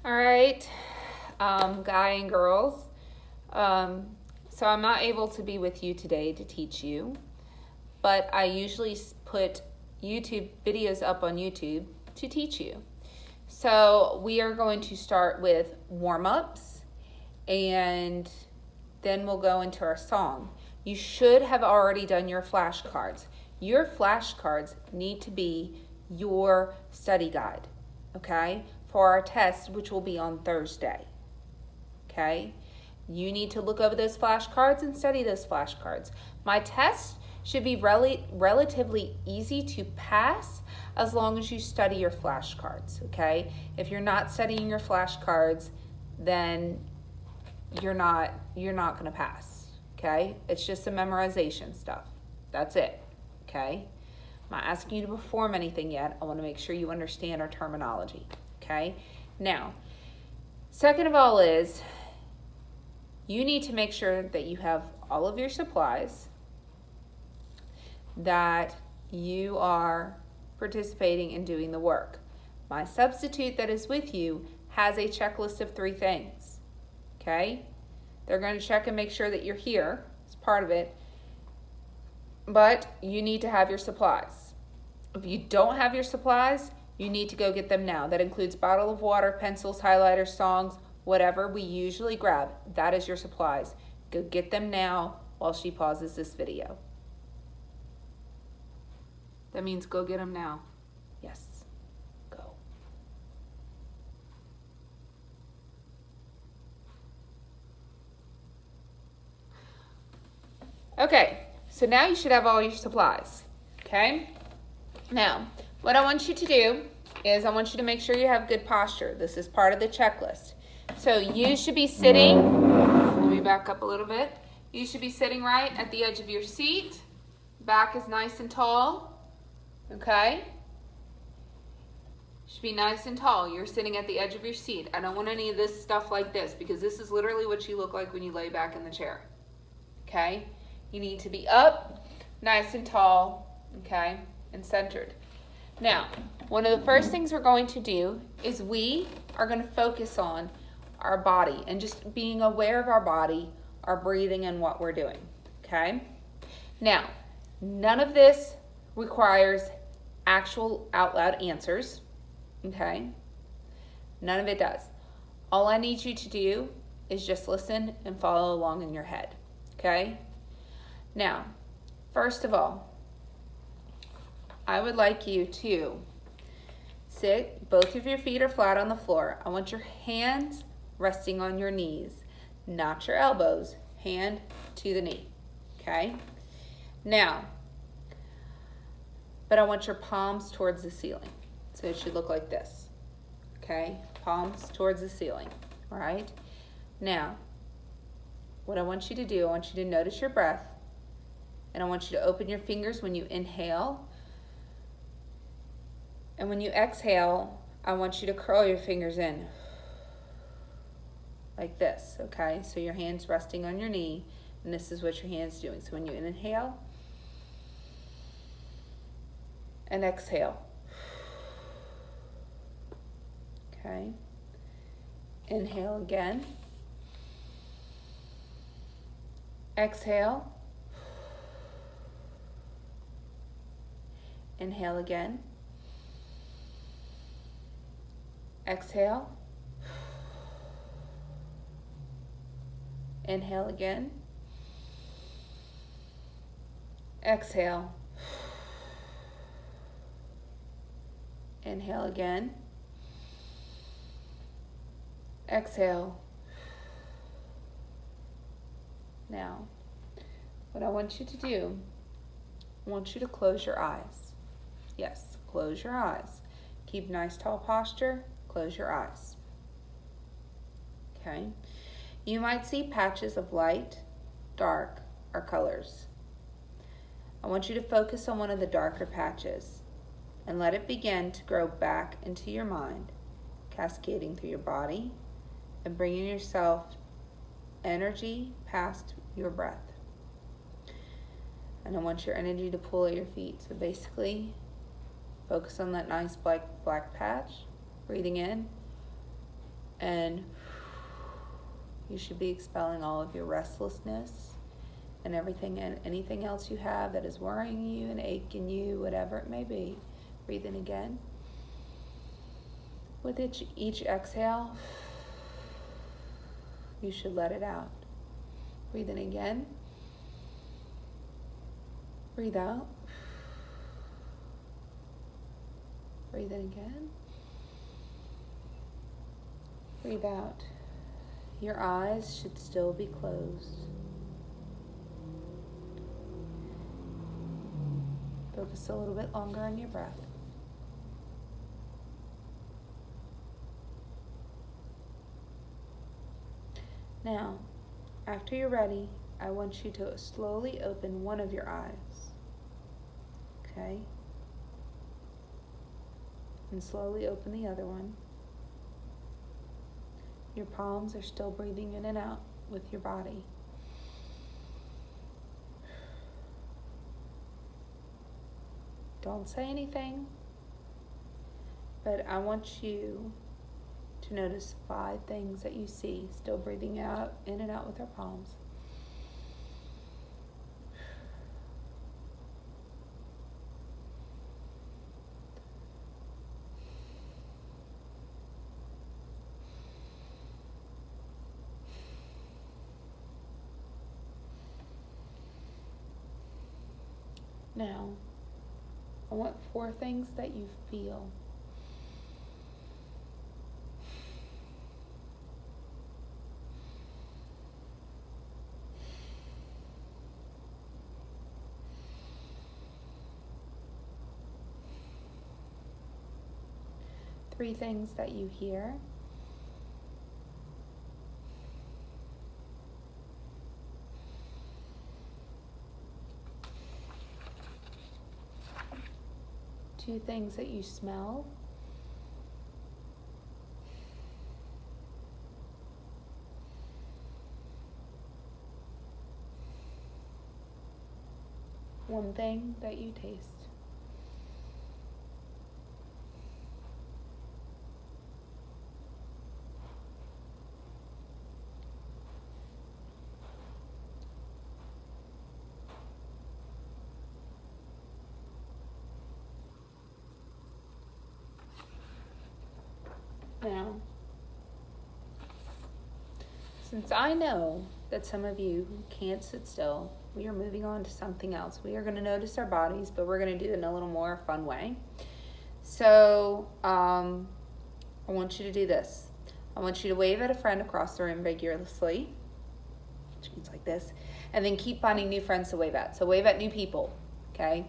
All right, guy and girls. So I'm not able to be with you today to teach you, but I usually put YouTube videos up on YouTube to teach you. So we are going to start with warm-ups and then we'll go into our song. You should have already done your flashcards. Your flashcards need to be your study guide, okay, for our test, which will be on Thursday, okay? You need to look over those flashcards and study those flashcards. My test should be relatively easy to pass as long as you study your flashcards, okay? If you're not studying your flashcards, then you're not going to pass, okay? It's just some memorization stuff. That's it, okay? I'm not asking you to perform anything yet. I want to make sure you understand our terminology, okay? Now, second of all is you need to make sure that you have all of your supplies, that you are participating in doing the work. My substitute that is with you has a checklist of 3 things, okay? They're going to check and make sure that you're here. It's part of it. But you need to have your supplies. If you don't have your supplies, you need to go get them now. That includes bottle of water, pencils, highlighters, songs, whatever we usually grab. That is your supplies. Go get them now while she pauses this video. That means go get them now. Yes, go. Okay, so now you should have all your supplies, okay? Now, what I want you to do is I want you to make sure you have good posture. This is part of the checklist. So you should be sitting, let me back up a little bit. You should be sitting right at the edge of your seat. Back is nice and tall, okay? Should be nice and tall. You're sitting at the edge of your seat. I don't want any of this stuff like this because this is literally what you look like when you lay back in the chair, okay? You need to be up, nice and tall, okay, and centered. Now, one of the first things we're going to do is we are going to focus on our body and just being aware of our body, our breathing, and what we're doing, okay? Now, none of this requires actual out loud answers, okay? None of it does. All I need you to do is just listen and follow along in your head, okay? Now, first of all, I would like you to sit, both of your feet are flat on the floor. I want your hands resting on your knees, not your elbows, hand to the knee, okay? Now, but I want your palms towards the ceiling. So it should look like this, okay? Palms towards the ceiling, all right? Now, what I want you to do, I want you to notice your breath, and I want you to open your fingers when you inhale. And when you exhale, I want you to curl your fingers in like this, okay? So your hand's resting on your knee, and this is what your hand's doing. So when you inhale and exhale, okay? Inhale again. Exhale. Inhale again. Exhale. Inhale again. Exhale. Inhale again. Exhale. Now, what I want you to do, I want you to close your eyes. Yes, close your eyes. Keep nice tall posture. Close your eyes. Okay. You might see patches of light, dark, or colors. I want you to focus on one of the darker patches and let it begin to grow back into your mind, cascading through your body and bringing yourself energy past your breath. And I want your energy to pull at your feet. So basically, focus on that nice black patch, breathing in And you should be expelling all of your restlessness and everything and anything else you have that is worrying you and aching you, whatever it may be. Breathe in again. With each exhale, you should let it out. Breathe in again. Breathe out. Breathe in again. Breathe out. Your eyes should still be closed. Focus a little bit longer on your breath. Now, after you're ready, I want you to slowly open one of your eyes. Okay? And slowly open the other one. Your palms are still breathing in and out with your body. Don't say anything, but I want you to notice 5 things that you see, still breathing out, in and out with our palms. Now, I want 4 things that you feel. Three things that you hear. Two things that you smell. One thing that you taste. Now, since I know that some of you can't sit still, we are moving on to something else. We are going to notice our bodies, but we're going to do it in a little more fun way. So, I want you to do this. I want you to wave at a friend across the room vigorously, which means like this, and then keep finding new friends to wave at. So wave at new people, okay?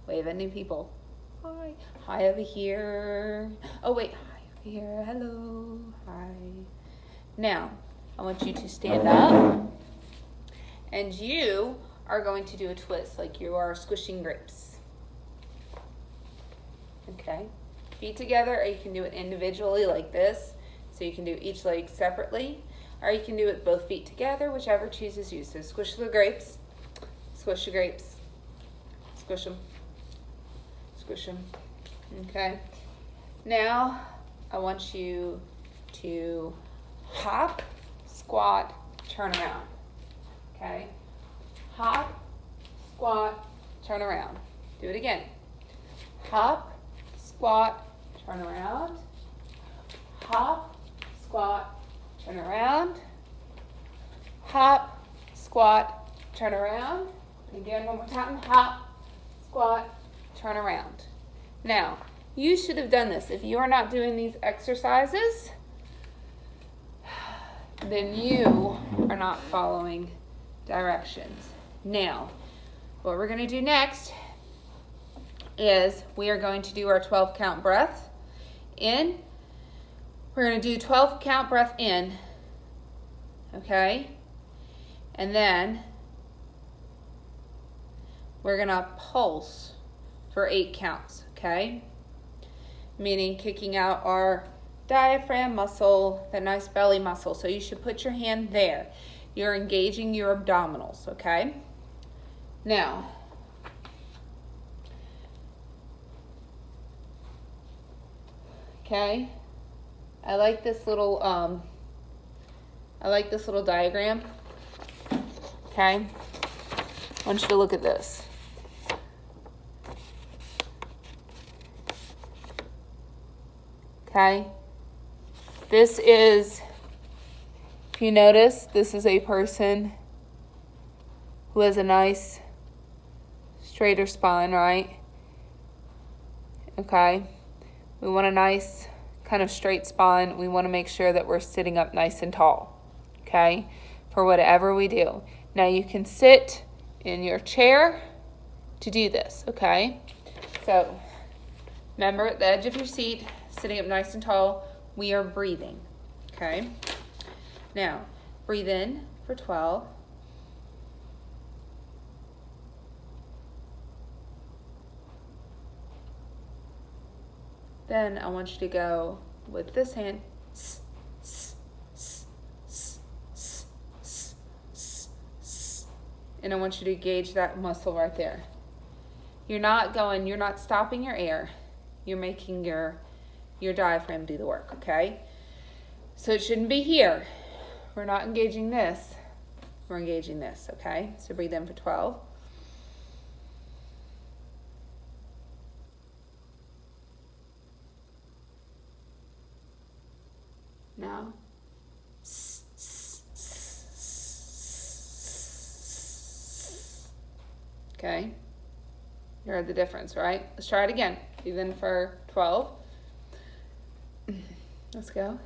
Wave at new people. Hi. Hi over here. Oh, wait. Here, hello, hi. Now, I want you to stand up, and you are going to do a twist like you are squishing grapes. Okay, feet together, or you can do it individually like this. So you can do each leg separately, or you can do it both feet together, whichever chooses you. So squish the grapes, squish the grapes, squish them, squish them. Okay, now I want you to hop, squat, turn around, okay? Hop, squat, turn around. Do it again. Hop, squat, turn around. Hop, squat, turn around. Hop, squat, turn around. Again, one more time. Hop, squat, turn around. Now, you should have done this. If you are not doing these exercises, then you are not following directions. Now, what we're going to do next is we are going to do our 12 count breath in. We're going to do 12 count breath in, okay? And then we're going to pulse for 8 counts, okay? Meaning kicking out our diaphragm muscle, that nice belly muscle. So you should put your hand there. You're engaging your abdominals, okay? Now, okay? I like this little diagram. Okay, I want you to look at this. Okay, this is, if you notice, this is a person who has a nice straighter spine, right? Okay, we want a nice kind of straight spine. We want to make sure that we're sitting up nice and tall, okay, for whatever we do. Now you can sit in your chair to do this, okay? So remember, at the edge of your seat, sitting up nice and tall, we are breathing, okay? Now, breathe in for 12. Then I want you to go with this hand, and I want you to gauge that muscle right there. You're not stopping your air. You're making your diaphragm do the work, okay? So it shouldn't be here. We're not engaging this. We're engaging this, okay? So breathe in for 12. Now, okay, you heard the difference, right? Let's try it again. Breathe in for 12. Let's go.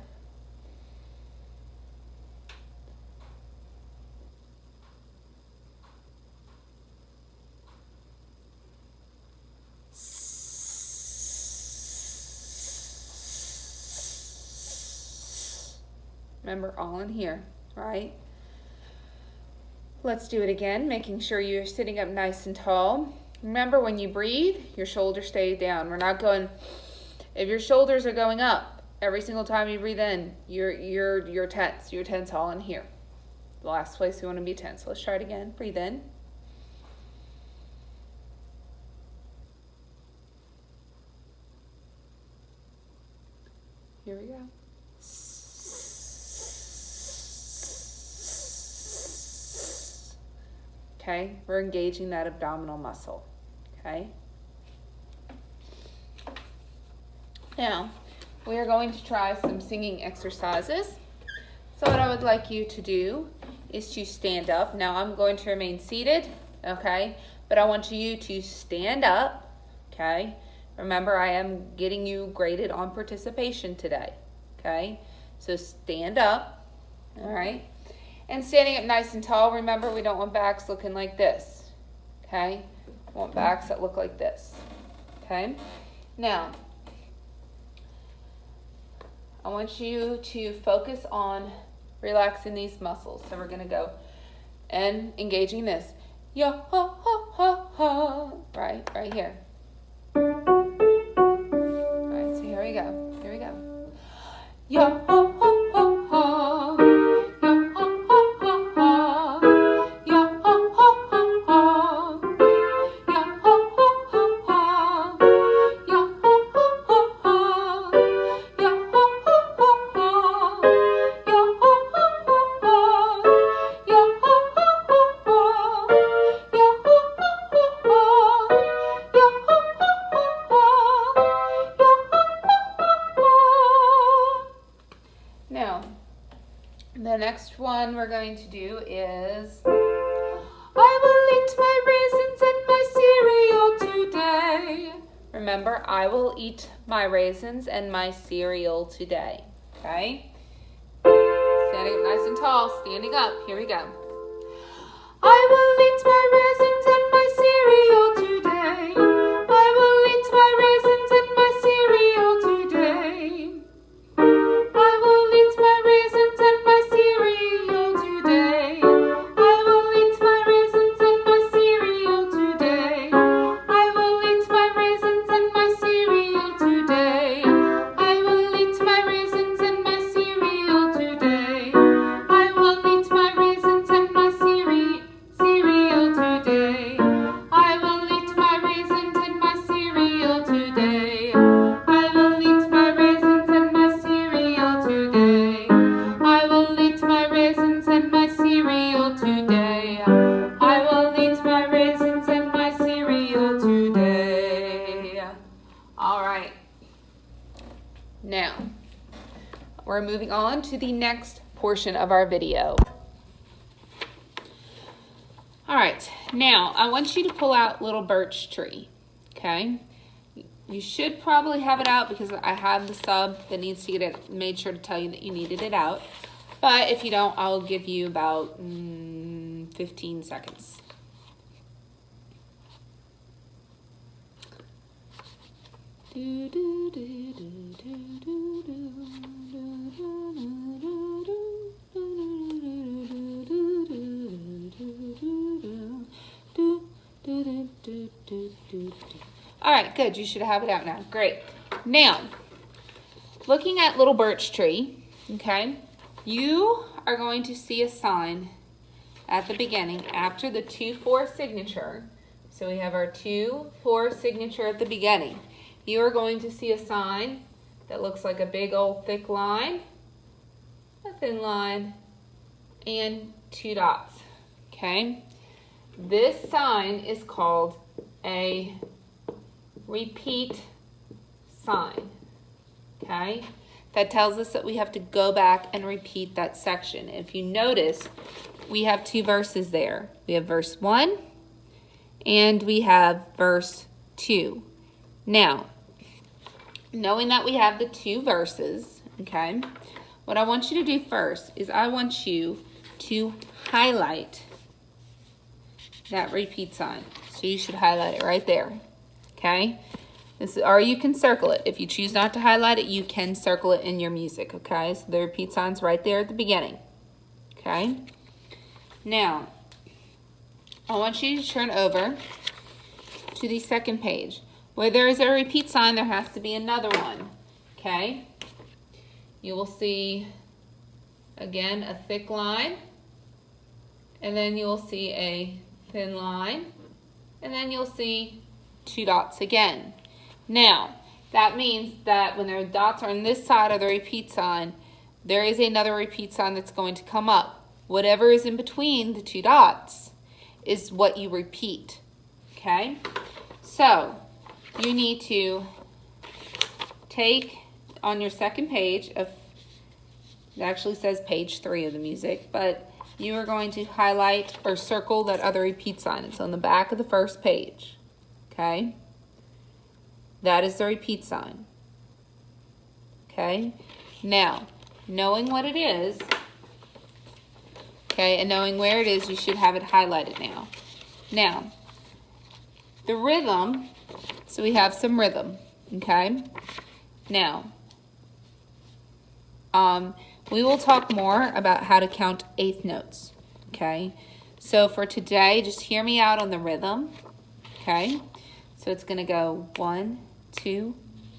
Remember, all in here, right? Let's do it again, making sure you're sitting up nice and tall. Remember, when you breathe, your shoulders stay down. We're not going, if your shoulders are going up every single time you breathe in, you're tense. You're tense all in here. The last place you want to be tense. So let's try it again. Breathe in. Here we go. Okay, we're engaging that abdominal muscle, okay? Now, we are going to try some singing exercises. So what I would like you to do is to stand up. Now, I'm going to remain seated, okay? But I want you to stand up, okay? Remember, I am getting you graded on participation today, okay? So stand up, all right? And standing up nice and tall, remember, we don't want backs looking like this, okay? We want backs that look like this, okay? Now, I want you to focus on relaxing these muscles. So we're going to go and engaging this. Yeah, ha, ha, ha, ha. Right here. All right, so here we go. Here we go. Yeah, ha, ha, ha, ha. The next one we're going to do is, I will eat my raisins and my cereal today. Remember, I will eat my raisins and my cereal today. Okay? Standing up nice and tall, standing up. Here we go. I will eat my raisins and my cereal today. I will eat my raisins and my cereal today. I will eat my raisins and my cereal today. I will eat my raisins and my cereal today. I will eat my raisins and my cereal today. I will eat my raisins and my cereal today. I will eat my raisins and my cereal today. I will eat my raisins Now, we're moving on to the next portion of our video. All right, now I want you to pull out Little Birch Tree, okay? You should probably have it out because I have the sub that needs to get it, made sure to tell you that you needed it out. But if you don't, I'll give you about 15 seconds. All right, good. You should have it out now. Great. Now, looking at Little Birch Tree, okay, you are going to see a sign at the beginning after the 2-4 signature. So we have our 2-4 signature at the beginning. You are going to see a sign that looks like a big old thick line, a thin line, and 2 dots, okay? This sign is called a repeat sign, okay? That tells us that we have to go back and repeat that section. If you notice, we have 2 verses there. We have verse 1 and we have verse 2. Now, knowing that we have the 2 verses, okay, what I want you to do first is I want you to highlight that repeat sign. So you should highlight it right there, okay? Or you can circle it. If you choose not to highlight it, you can circle it in your music, okay? So the repeat sign's right there at the beginning, okay? Now, I want you to turn over to the second page. Where there is a repeat sign, there has to be another one, okay? You will see, again, a thick line, and then you will see a thin line, and then you'll see 2 dots again. Now, that means that when the dots are on this side of the repeat sign, there is another repeat sign that's going to come up. Whatever is in between the 2 dots is what you repeat, okay? So, you need to take on your second page of, it actually says page 3 of the music, but you are going to highlight or circle that other repeat sign. It's on the back of the first page, okay? That is the repeat sign, okay? Now, knowing what it is, okay, and knowing where it is, you should have it highlighted now. Now, the rhythm, so we have some rhythm, okay? Now, we will talk more about how to count 1/8 notes, okay? So for today, just hear me out on the rhythm, okay? So it's gonna go 1, 2,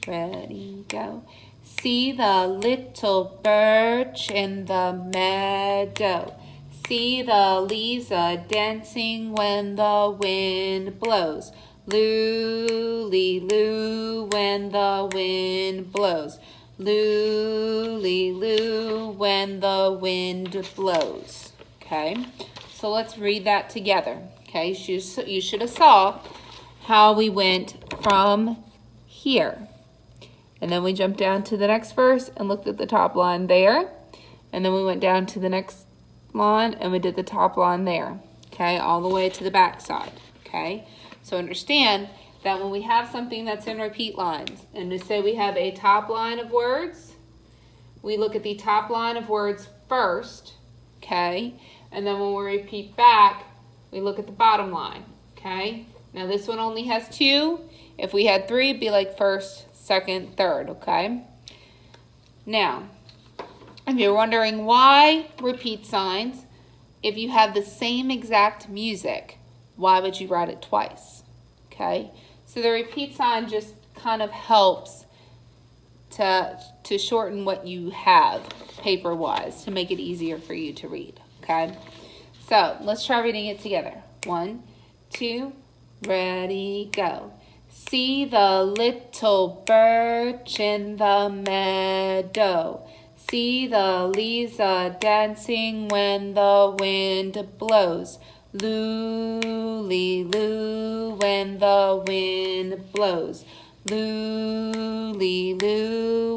ready, go. See the little birch in the meadow. See the leaves a-dancing when the wind blows. Loo-lee-loo when the wind blows. Loo-lee-loo when the wind blows. Okay, so let's read that together. Okay, you should have saw how we went from here. And then we jumped down to the next verse and looked at the top line there. And then we went down to the next line and we did the top line there. Okay, all the way to the back side. Okay, so understand that when we have something that's in repeat lines, and to say we have a top line of words, we look at the top line of words first, okay? And then when we repeat back, we look at the bottom line, okay? Now this one only has 2. If we had 3, it'd be like first, second, third, okay? Now, if you're wondering why repeat signs, if you have the same exact music, why would you write it twice, okay? So the repeat sign just kind of helps to shorten what you have paper-wise to make it easier for you to read, okay? So let's try reading it together. 1, 2, ready, go. See the little birch in the meadow. See the leaves a-dancing when the wind blows. Loo-lee-loo when the wind blows. Loo,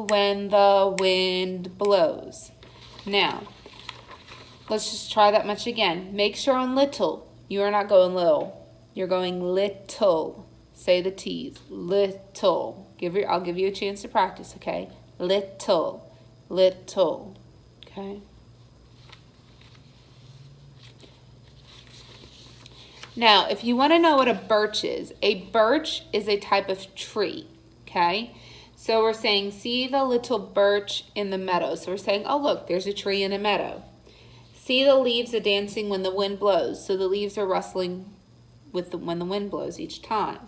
when the wind blows. Now, let's just try that much again. Make sure on little, you are not going little. You're going little. Say the T's. Little. I'll give you a chance to practice, okay? Little. Little. Okay? Now, if you want to know what a birch is a type of tree, okay? So we're saying, see the little birch in the meadow. So we're saying, oh, look, there's a tree in a meadow. See the leaves are dancing when the wind blows. So the leaves are rustling when the wind blows each time.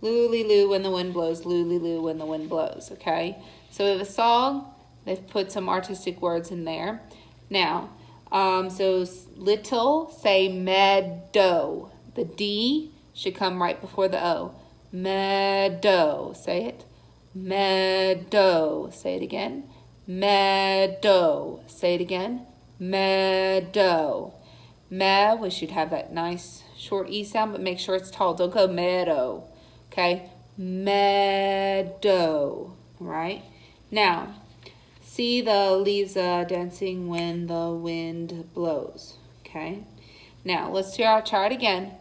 Loo, when the wind blows. Loo, when the wind blows, okay? So we have a song. They've put some artistic words in there. Now, so little, say meadow. The D should come right before the O. Meadow. Say it. Meadow. Say it again. Meadow. Say it again. Meadow. We should have that nice short E sound, but make sure it's tall. Don't go meadow. Okay? Meadow. All right? Now, see the leaves dancing when the wind blows. Okay? Now, let's try it again.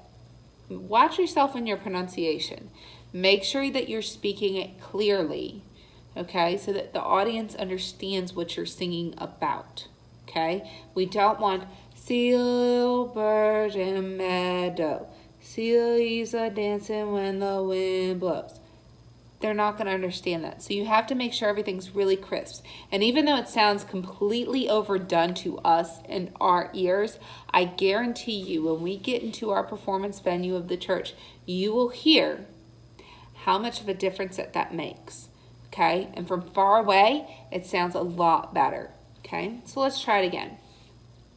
Watch yourself in your pronunciation. Make sure that you're speaking it clearly, okay, so that the audience understands what you're singing about, okay? We don't want see a little bird in a meadow. See the leaves are dancing when the wind blows. They're not going to understand that. So you have to make sure everything's really crisp. And even though it sounds completely overdone to us and our ears, I guarantee you when we get into our performance venue of the church, you will hear how much of a difference that makes. Okay? And from far away, it sounds a lot better. Okay? So let's try it again.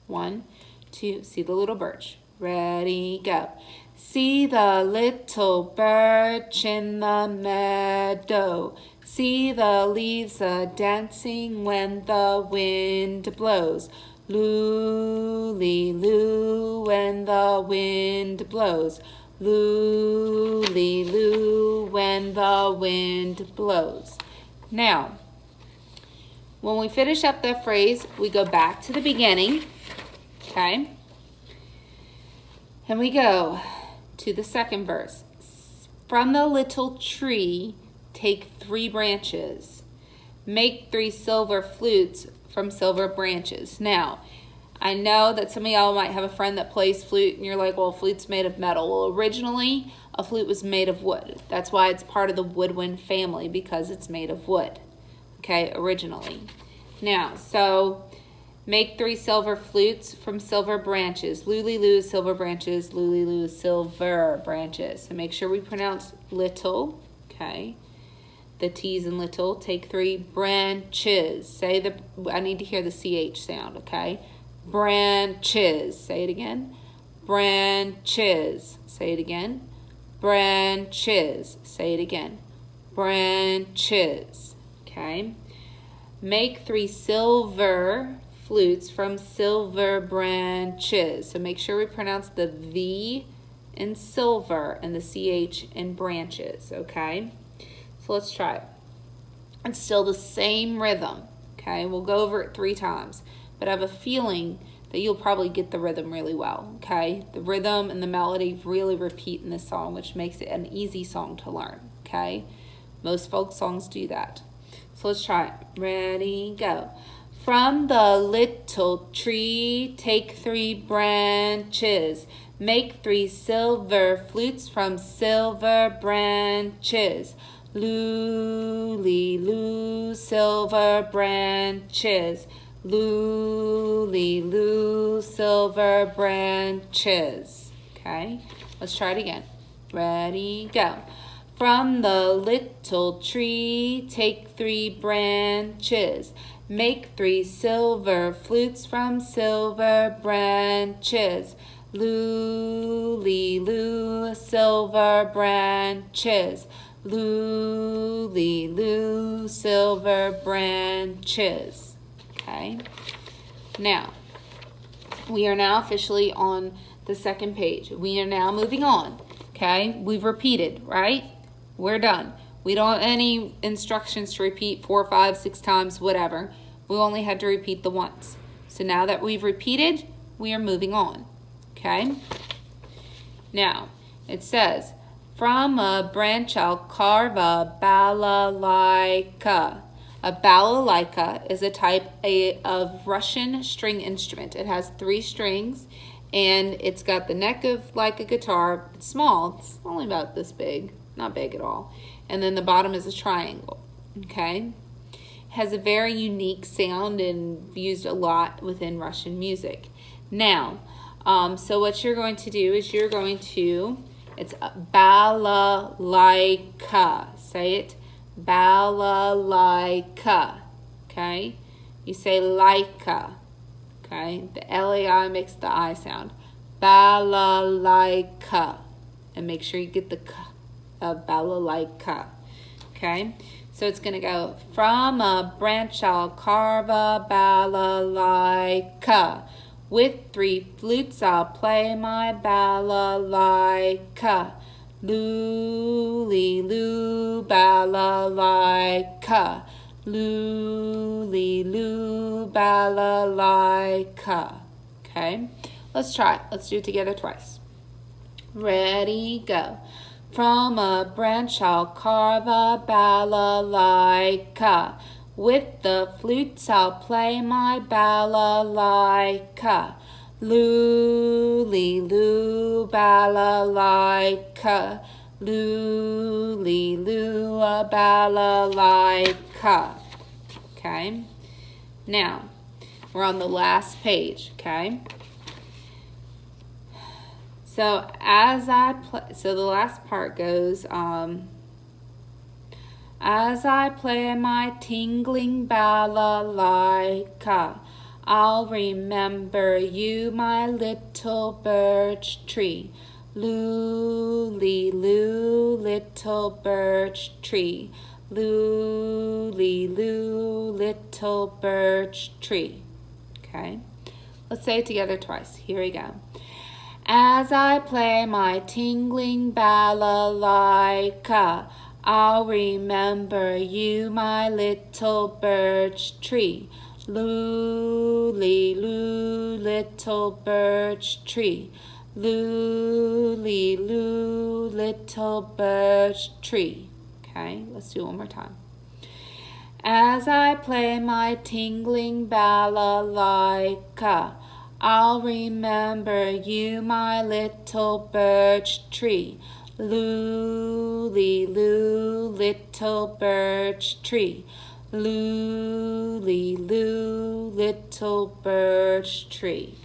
1, 2, see the little birch. Ready, go. See the little birch in the meadow. See the leaves dancing when the wind blows. Loo, when the wind blows. Loo, when the wind blows. Now, when we finish up that phrase, we go back to the beginning, okay? And we go to the second verse. From the little tree, take 3 branches. Make 3 silver flutes from silver branches. Now, I know that some of y'all might have a friend that plays flute, and you're like, well, a flute's made of metal. Well, originally, a flute was made of wood. That's why it's part of the woodwind family, because it's made of wood, okay, originally. Now, so make 3 silver flutes from silver branches. Loo, silver branches. Loo, silver branches. So make sure we pronounce little, okay? The T's in little. Take 3 branches. I need to hear the CH sound, okay? Branches. Say it again. Branches. Say it again. Branches. Say it again. Branches. Okay? Make 3 silver flutes from silver branches. So make sure we pronounce the V in silver and the CH in branches, okay? So let's try it. It's still the same rhythm, okay? We'll go over it 3 times, but I have a feeling that you'll probably get the rhythm really well, okay? The rhythm and the melody really repeat in this song, which makes it an easy song to learn, okay? Most folk songs do that. So let's try it. Ready, go. From the little tree, take 3 branches. Make 3 silver flutes from silver branches. Loo, silver branches. Loo, silver branches. Okay, let's try it again. Ready, go. From the little tree, take 3 branches. Make 3 silver flutes from silver branches. Loo, silver branches. Loo, silver branches. Okay. Now, we are now officially on the second page. We are now moving on. Okay. We've repeated, right? We're done. We don't have any instructions to repeat 4, 5, 6 times, whatever. We only had to repeat the once. So now that we've repeated, we are moving on. Okay? Now, it says, from a branch I'll carve a balalaika. A balalaika is a type of Russian string instrument. It has 3 strings, and it's got the neck of like a guitar. It's small. It's only about this big. Not big at all. And then the bottom is a triangle. Okay? It has a very unique sound and used a lot within Russian music. Now, so what you're going to do is you're going to, it's balalaika. Say it. Balalaika. Okay? You say laika. Okay? The L-A-I makes the I sound. Balalaika. And make sure you get the K of balalaika. Okay? So it's going to go, from a branch I'll carve a balalaika. With 3 flutes I'll play my balalaika. Loo-lee-loo, balalaika. Loo-lee-loo, balalaika. Okay? Let's try it. Let's do it together twice. Ready, go. From a branch I'll carve a balalaika. With the flutes I'll play my balalaika. Loo-lee-loo, balalaika. Loo-lee-loo, a balalaika. Okay? Now, we're on the last page, okay? So as I play, so the last part goes, as I play my tingling balalaika, I'll remember you, my little birch tree. Loo-lee-loo, little birch tree. Loo-lee-loo, little birch tree. Okay, let's say it together twice. Here we go. As I play my tingling balalaika, I'll remember you, my little birch tree. Loo-lee-loo, little birch tree. Loo-lee-loo, little birch tree. Okay, let's do it one more time. As I play my tingling balalaika, I'll remember you, my little birch tree. Loo-lee-loo, little birch tree. Loo-lee-loo, little birch tree.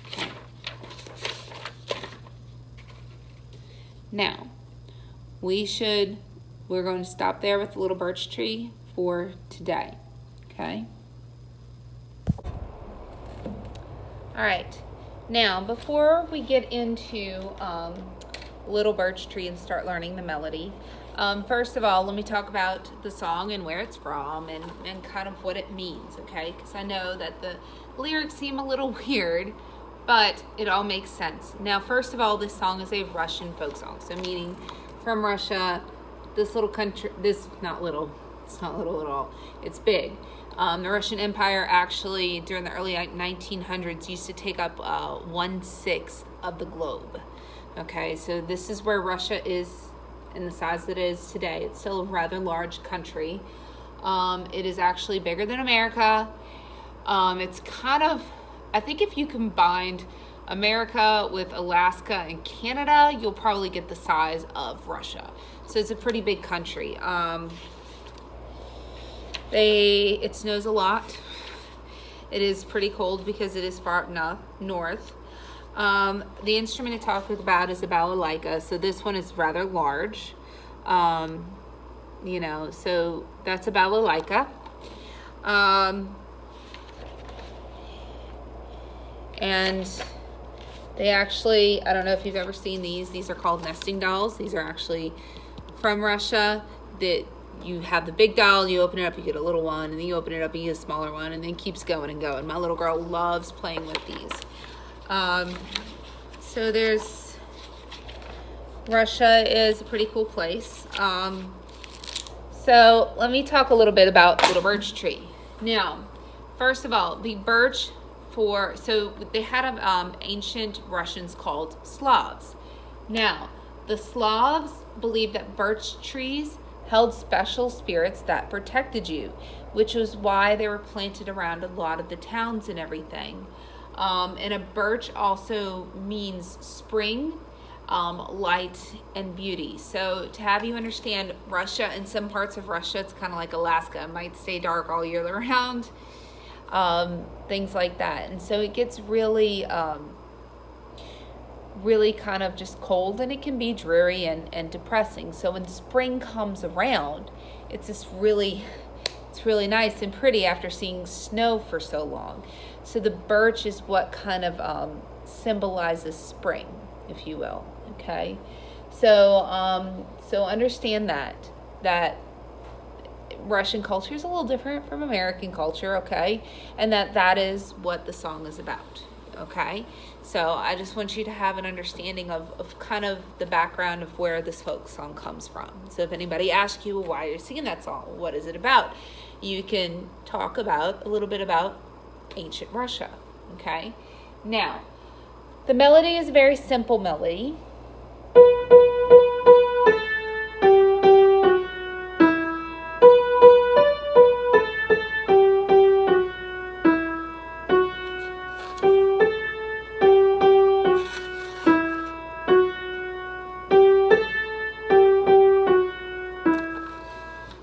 Okay. Now, we're going to stop there with the little birch tree for today. Okay? All right, now before we get into Little Birch Tree and start learning the melody, first of all, let me talk about the song and where it's from and kind of what it means, okay? Because I know that the lyrics seem a little weird, but it all makes sense. Now, first of all, this song is a Russian folk song, so meaning from Russia, this little country, it's not little at all, it's big. The Russian Empire actually, during the early 1900s, used to take up 1/6 of the globe. Okay, so this is where Russia is in the size that it is today. It's still a rather large country. It is actually bigger than America. It's kind of, I think if you combined America with Alaska and Canada, you'll probably get the size of Russia. So it's a pretty big country. It snows a lot. It is pretty cold because it is far up north. The instrument I talked about is a balalaika, so this one is rather large. So that's a balalaika. And they actually, I don't know if you've ever seen these. These are called nesting dolls. These are actually from Russia. You have the big doll, you open it up, you get a little one, and then you open it up, and you get a smaller one, and then it keeps going and going. My little girl loves playing with these. So there's Russia is a pretty cool place. So let me talk a little bit about little birch tree. Now, first of all, the birch so they had ancient Russians called Slavs. Now, the Slavs believed that birch trees held special spirits that protected you, which was why they were planted around a lot of the towns and everything. And a birch also means spring, light, and beauty. So to have you understand, Russia, in some parts of Russia, it's kind of like Alaska. It might stay dark all year round, things like that. And so it gets really kind of just cold, and it can be dreary and depressing. So when spring comes around, it's really nice and pretty after seeing snow for so long. So the birch is what kind of symbolizes spring, if you will. Okay, so understand that Russian culture is a little different from American culture. Okay, and that is what the song is about. Okay, so I just want you to have an understanding of kind of the background of where this folk song comes from. So if anybody asks you, well, why are you singing that song? What is it about? You can talk about a little bit about ancient Russia. Okay, now the melody is a very simple melody.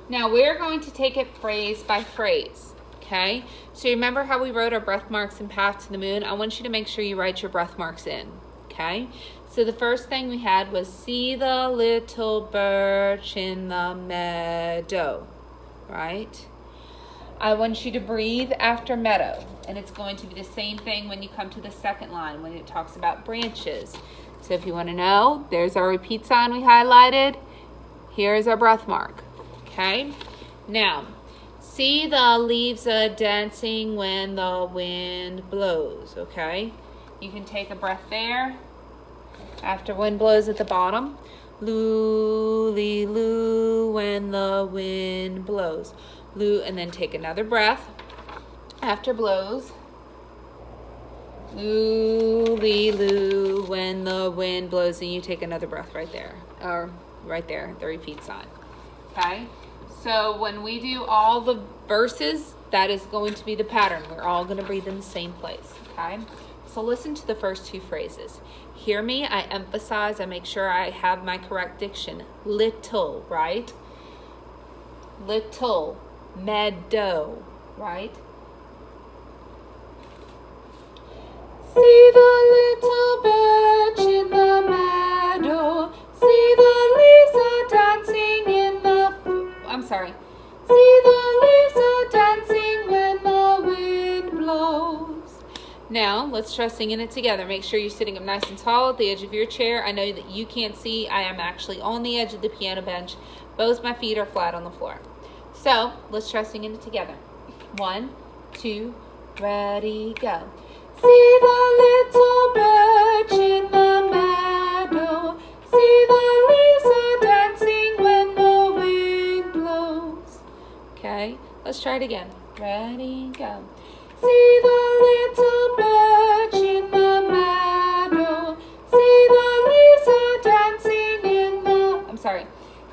Now we're going to take it phrase by phrase, okay? So remember how we wrote our breath marks in Path to the Moon? I want you to make sure you write your breath marks in, okay? So the first thing we had was see the little birch in the meadow, right? I want you to breathe after meadow, and it's going to be the same thing when you come to the second line when it talks about branches. So if you want to know, there's our repeat sign we highlighted. Here's our breath mark. Okay, now, see the leaves a-dancing when the wind blows, okay? You can take a breath there. After wind blows at the bottom, loo-lee-loo when the wind blows. Loo, and then take another breath. After blows, loo-lee-loo when the wind blows, and you take another breath right there, or right there, the repeat sign, okay? So when we do all the verses, that is going to be the pattern. We're all going to breathe in the same place, okay? So listen to the first two phrases. Hear me, I emphasize, I make sure I have my correct diction. Little, right? Little, meadow, right? See the little birch in the meadow. See the leaves a-dancing in the... See the leaves a-dancing when the wind blows. Now, let's try singing it together. Make sure you're sitting up nice and tall at the edge of your chair. I know that you can't see. I am actually on the edge of the piano bench. Both my feet are flat on the floor. So, let's try singing it together. 1, 2, ready, go. See the little birch in the meadow. See the leaves a-dancing when the wind blows. Okay, let's try it again. Ready, go. See the little birch in the meadow. See the leaves a-dancing in the...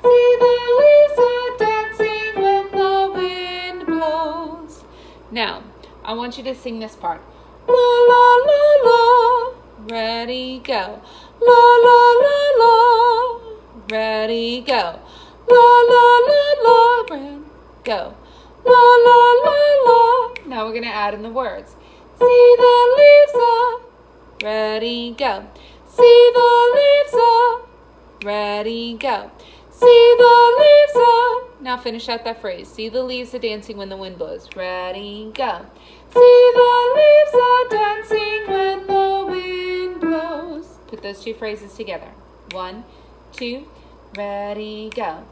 See the leaves a-dancing when the wind blows. Now, I want you to sing this part. La la la la, ready, go. La la la la, ready, go. La la la la, ready, go. La la la la. Now we're going to add in the words. See the leaves up, ready, go. See the leaves up, ready, go. See the leaves up. Now finish out that phrase. See the leaves a-dancing when the wind blows. Ready, go. See the leaves a-dancing when the wind blows. Put those two phrases together. 1, 2, ready, go.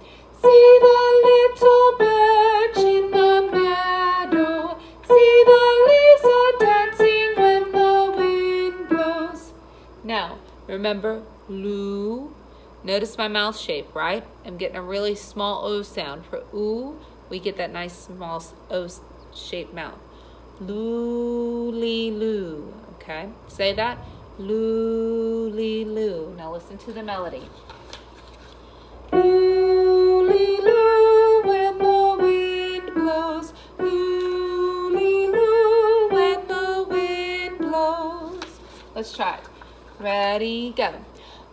See the little birch in the meadow. See the leaves a-dancing when the wind blows. Now, remember, loo, Notice my mouth shape, right? I'm getting a really small O sound. For ooh, we get that nice small O-shaped mouth. Loo-lee-loo, okay? Say that. Loo-lee-loo. Now listen to the melody. Loo-lee-loo, when the wind blows. Loo-lee-loo, when the wind blows. Let's try it. Ready, go.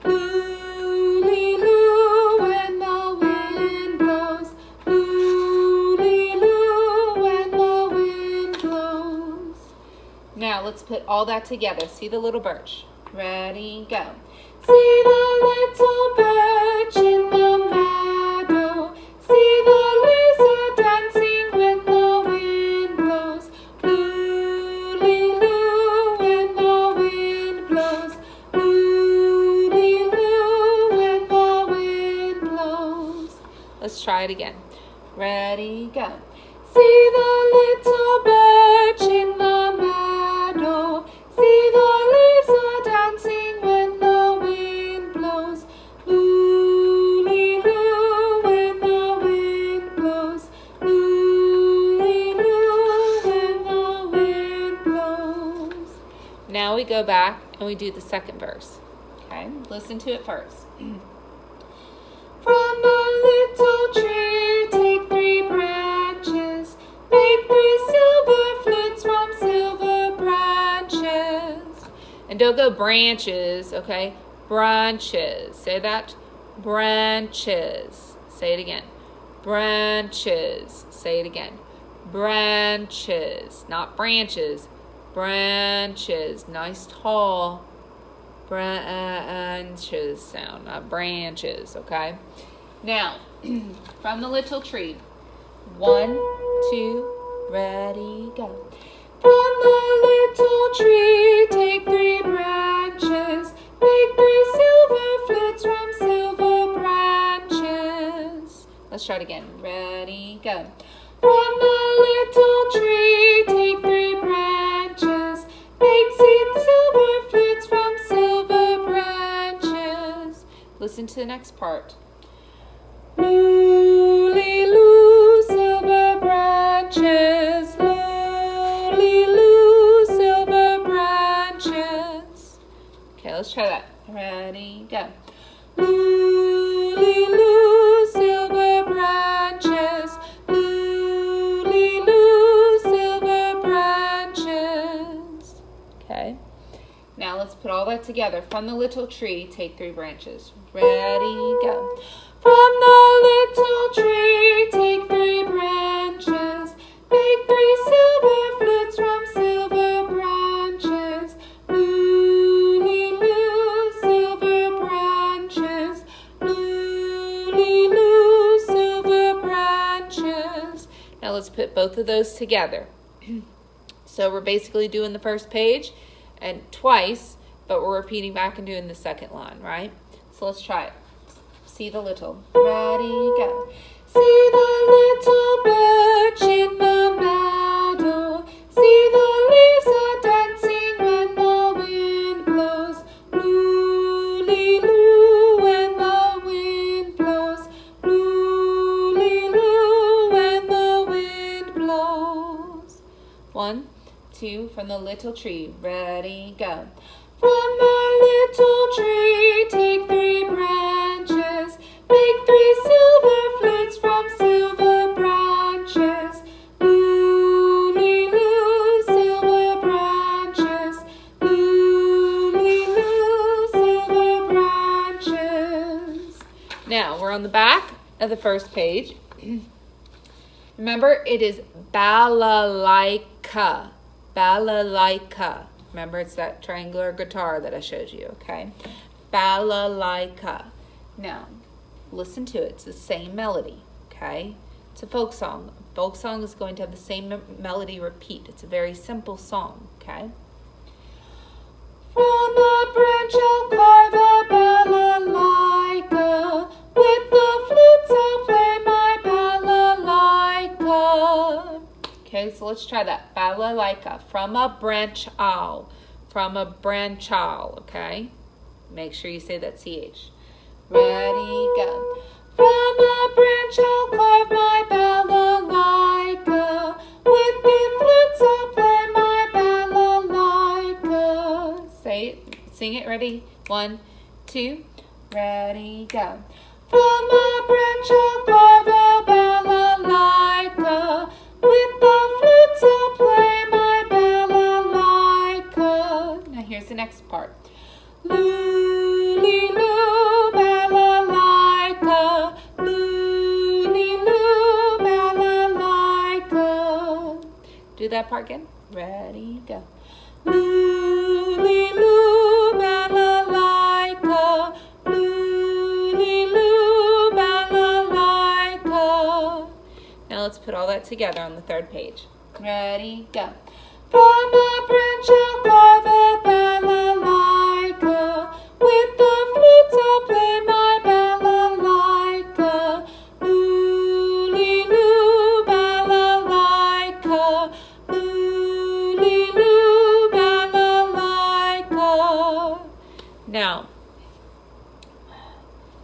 Loo-lee-loo, when the wind blows. Loo-lee-loo, when the wind blows. Now let's put all that together. See the little birch. Ready, go. See the little birch in the meadow. See the leaves are dancing when the wind blows. Loo-lee-loo, when the wind blows. Loo-lee-loo, when the wind blows. Let's try it again. Ready, go. See the little birch in the meadow. See the leaves are dancing when the wind blows. Loo-lee-loo, when the wind blows. Loo-lee-loo, when the wind blows. Now we go back and we do the second verse. Okay, listen to it first. From a little tree take 3 branches, make 3 silver flutes from silver branches. And don't go branches, okay? Branches. Say that. Branches. Say it again. Branches. Say it again. Branches. Not branches. Branches. Nice tall branches sound, not branches, okay? Now, from the little tree. 1, 2, ready, go. From the little tree take 3 branches, make 3 silver flutes from silver branches. Let's try it again. Ready, go. From the little tree take 3 branches, make silver flutes from silver branches. Listen to the next part. Loo-lee-loo, silver branches. Loo-lee-loo, silver branches. Okay, let's try that. Ready, go. Loo-lee-loo, silver branches. Loo-lee-loo, silver branches. Okay. Now let's put all that together. From the little tree, take 3 branches. Ready, go. From the little tree, take 3 branches, make 3 silver flutes from silver branches. Loo-lee-loo, silver branches. Loo-lee-loo, silver branches. Now let's put both of those together. So we're basically doing the first page and twice, but we're repeating back and doing the second line, right? So let's try it. See the little. Ready, go. See the little birch in the meadow. See the leaves are dancing when the wind blows. Loo-lee-loo, when the wind blows. Loo-lee-loo, when the wind blows. 1, 2, from the little tree. Ready, go. From the little tree, take 3 branches, make 3 silver flutes from silver branches. Loo-lee-loo, silver branches. Loo-lee-loo, silver branches. Now, we're on the back of the first page. Remember, it is balalaika. Balalaika. Remember, it's that triangular guitar that I showed you, okay? Balalaika. Now, listen to it. It's the same melody, okay? It's a folk song. A folk song is going to have the same melody repeat. It's a very simple song, okay? From a branch I'll carve a balalaika. With the flutes I'll play my balalaika. Okay, so let's try that. Balalaika. From a branch I'll. From a branch I'll, okay? Make sure you say that CH. Ready, go. From a branch I'll carve my balalaika. With the flutes I'll play my balalaika. Say it, sing it, ready? 1, 2, ready, go. From a branch I'll carve a balalaika. With the flutes I'll play my balalaika. Now here's the next part. Loo-lee-loo, balalaika. Loo-lee-loo, balalaika. Do that part again. Ready, go. Loo-lee-loo, balalaika. Loo-lee-loo, balalaika. Now let's put all that together on the 3rd page. Ready, go. From a branch I'll carve a balalaika. With the flutes I'll play my balalaika. Loo-lee-loo, balalaika. Loo-lee-loo, balalaika. Now,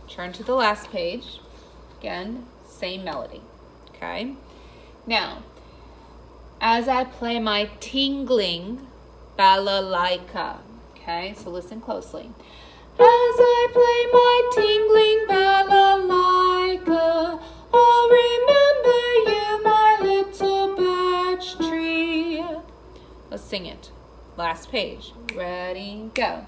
turn to the last page. Again, same melody. Okay? Now, as I play my tingling balalaika, okay, so listen closely. As I play my tingling balalaika, I'll remember you, my little birch tree. Let's sing it. Last page. Ready, go. As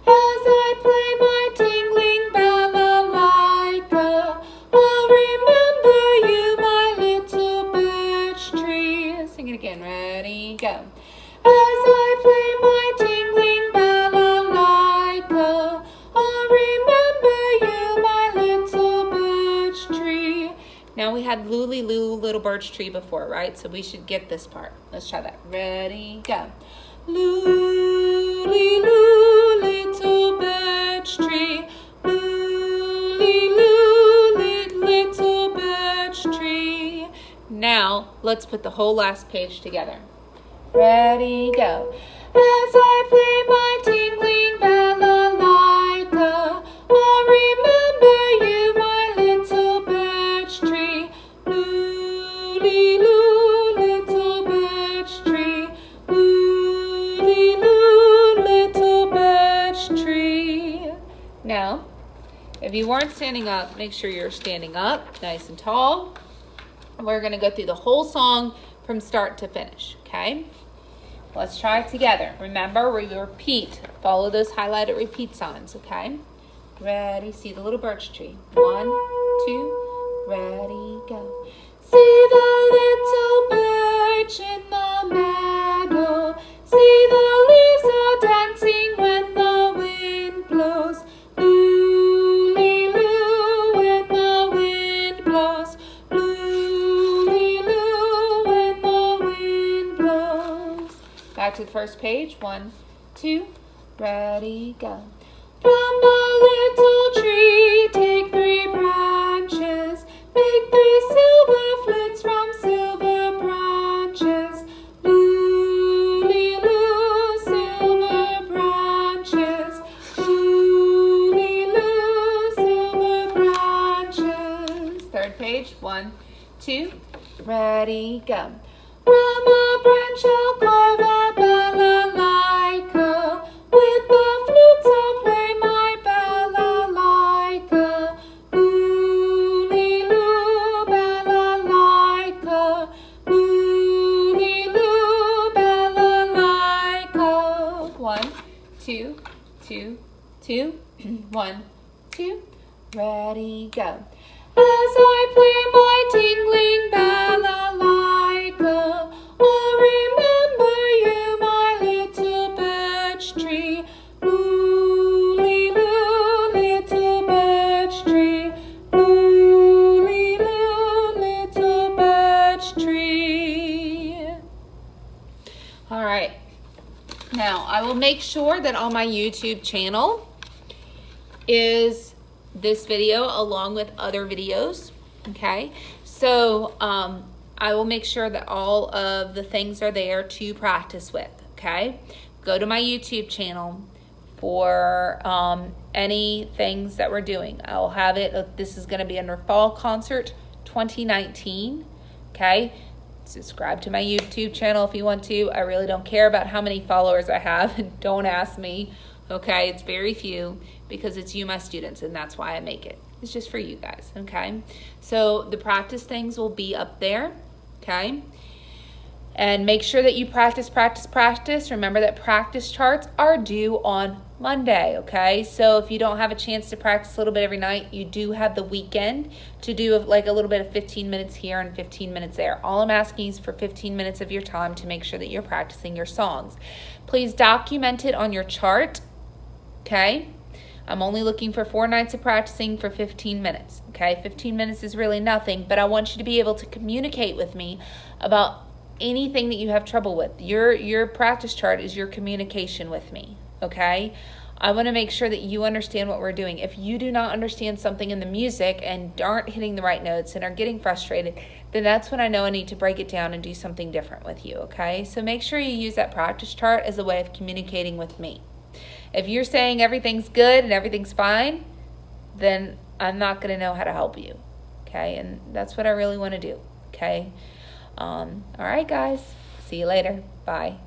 I play my tingling balalaika, I'll remember you, my little birch tree. Sing it again. Ready, go. As I play my tingling balalaika, I'll remember you, my little birch tree. Now we had loo-lee-loo, little birch tree before, right? So we should get this part. Let's try that. Ready, go. Loo-lee-loo, little birch tree. Loo-lee-loo, little birch tree. Now, let's put the whole last page together. Ready, go. As I play my tingling balalaika, I'll remember you, my little birch tree. Loo-lee-loo, little birch tree. Loo-lee-loo, little birch tree. Now, if you weren't standing up, make sure you're standing up, nice and tall. We're going to go through the whole song from start to finish, okay? Let's try it together. Remember, we repeat. Follow those highlighted repeat signs, okay? Ready, see the little birch tree. 1, 2, ready, go. See the little birch in the meadow. See the leaves are dancing when the wind blows. Loo-lee-loo, when the wind blows. Loo-lee-loo, when the wind blows. Back to the first page. 1, 2, ready, go. From the little tree, take 3 branches. Make 3 silver flutes from silver branches. Loo-lee-loo, silver branches. Loo-lee-loo, silver branches. 3rd page. 1, 2, ready, go. From a branch I'll carve a balalaika. With the flutes I'll play my balalaika. Loo-lee-loo, balalaika. Loo-lee-loo, balalaika. 1, 2, 2, 2. 1, 2, ready, go. As I play my tingling balalaika, I'll remember you, my little birch tree. Loo-lee-loo, little birch tree. Loo-lee-loo, little birch tree. All right. Now, I will make sure that on my YouTube channel is this video along with other videos, okay? So I will make sure that all of the things are there to practice with, okay? Go to my YouTube channel, for any things that we're doing. I'll have it. This is going to be under Fall Concert 2019. Okay. Subscribe to my YouTube channel if you want to. I really don't care about how many followers I have. Don't ask me. Okay. It's very few because it's you, my students, and that's why I make it. It's just for you guys. Okay. So the practice things will be up there. Okay. And make sure that you practice. Remember that practice charts are due on Monday, okay? So if you don't have a chance to practice a little bit every night, you do have the weekend to do like a little bit of 15 minutes here and 15 minutes there. All I'm asking is for 15 minutes of your time to make sure that you're practicing your songs. Please document it on your chart, okay? I'm only looking for 4 nights of practicing for 15 minutes, okay? 15 minutes is really nothing, but I want you to be able to communicate with me about anything that you have trouble with. Your practice chart is your communication with me, okay? I want to make sure that you understand what we're doing. If you do not understand something in the music and aren't hitting the right notes and are getting frustrated, then that's when I know I need to break it down and do something different with you, okay? So make sure you use that practice chart as a way of communicating with me. If you're saying everything's good and everything's fine, then I'm not going to know how to help you, okay? And that's what I really want to do, okay? All right, guys. See you later. Bye.